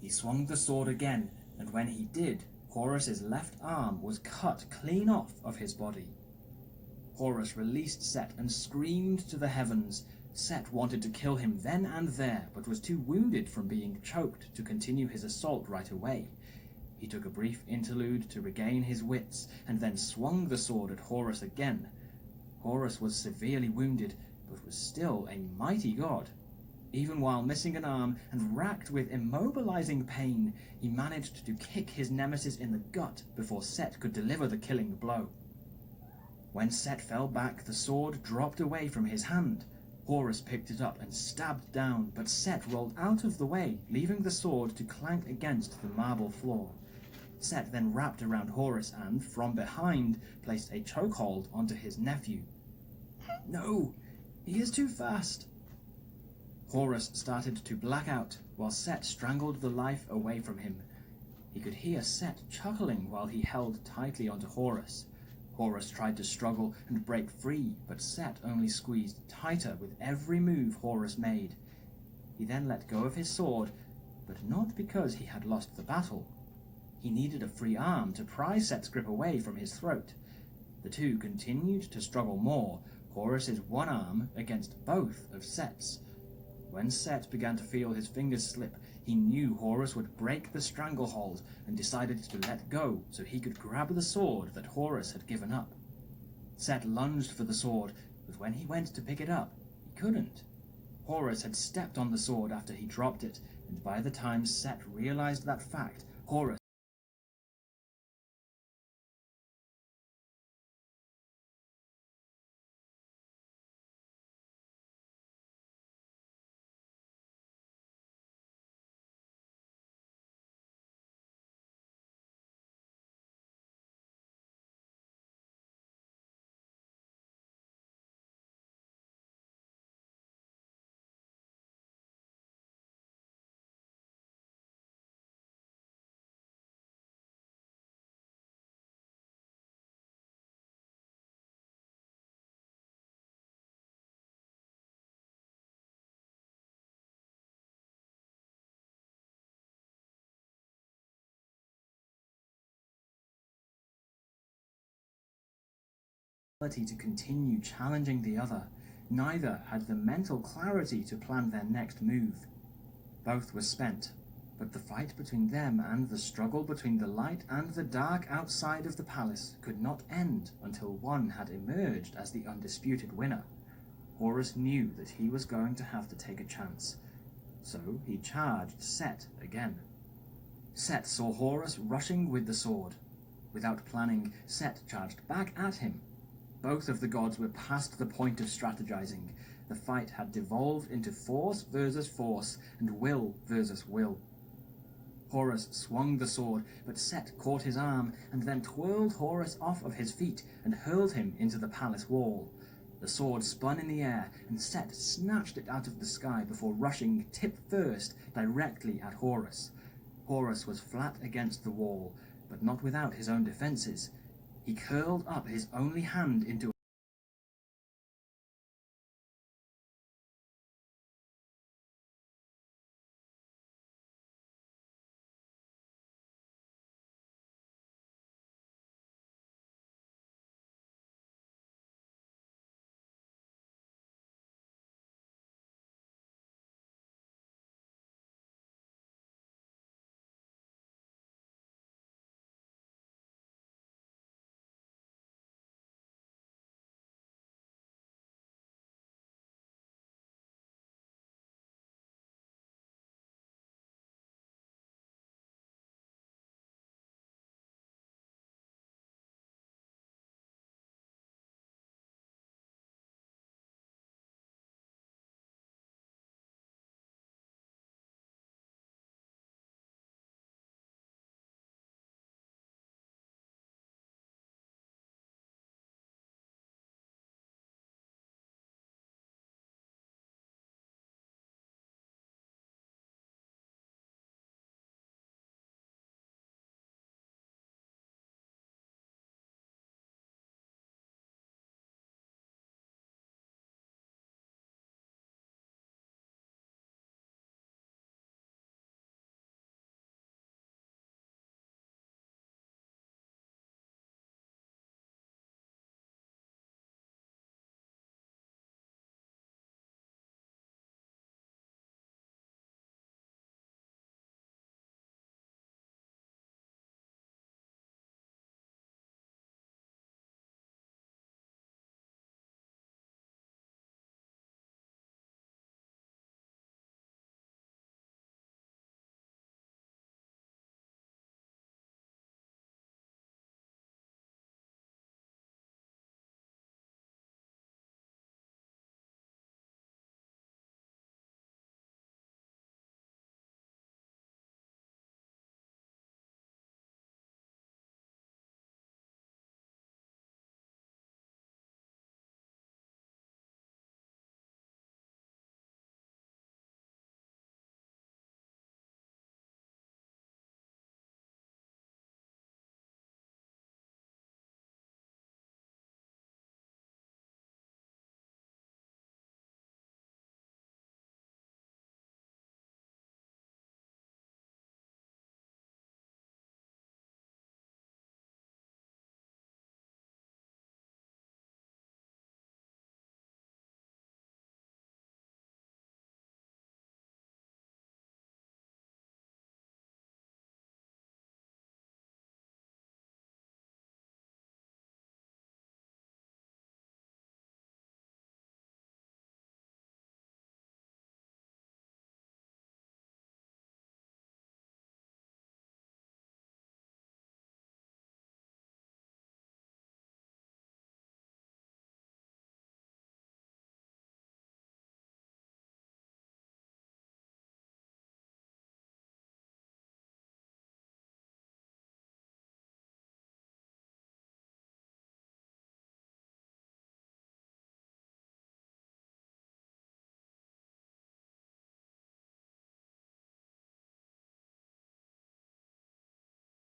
He swung the sword again, and when he did, Horus's left arm was cut clean off of his body. Horus released Set and screamed to the heavens. Set wanted to kill him then and there, but was too wounded from being choked to continue his assault right away. He took a brief interlude to regain his wits, and then swung the sword at Horus again. Horus was severely wounded, but was still a mighty god. Even while missing an arm and racked with immobilizing pain, he managed to kick his nemesis in the gut before Set could deliver the killing blow. When Set fell back, the sword dropped away from his hand. Horus picked it up and stabbed down, but Set rolled out of the way, leaving the sword to clank against the marble floor. Set then wrapped around Horus and, from behind, placed a chokehold onto his nephew. No, he is too fast. Horus started to black out, while Set strangled the life away from him. He could hear Set chuckling while he held tightly onto Horus. Horus tried to struggle and break free, but Set only squeezed tighter with every move Horus made. He then let go of his sword, but not because he had lost the battle. He needed a free arm to pry Set's grip away from his throat. The two continued to struggle more, Horus's one arm against both of Set's. When Set began to feel his fingers slip, he knew Horus would break the stranglehold and decided to let go so he could grab the sword that Horus had given up. Set lunged for the sword, but when he went to pick it up, he couldn't. Horus had stepped on the sword after he dropped it, and by the time Set realized that fact, Horus to continue challenging the other. Neither had the mental clarity to plan their next move. Both were spent, but the fight between them and the struggle between the light and the dark outside of the palace could not end until one had emerged as the undisputed winner. Horus knew that he was going to have to take a chance, so he charged Set again. Set saw Horus rushing with the sword. Without planning, Set charged back at him. Both of the gods were past the point of strategizing. The fight had devolved into force versus force and will versus will. Horus swung the sword, but Set caught his arm and then twirled Horus off of his feet and hurled him into the palace wall. The sword spun in the air, and Set snatched it out of the sky before rushing tip first directly at Horus. Horus was flat against the wall, but not without his own defenses. He curled up his only hand into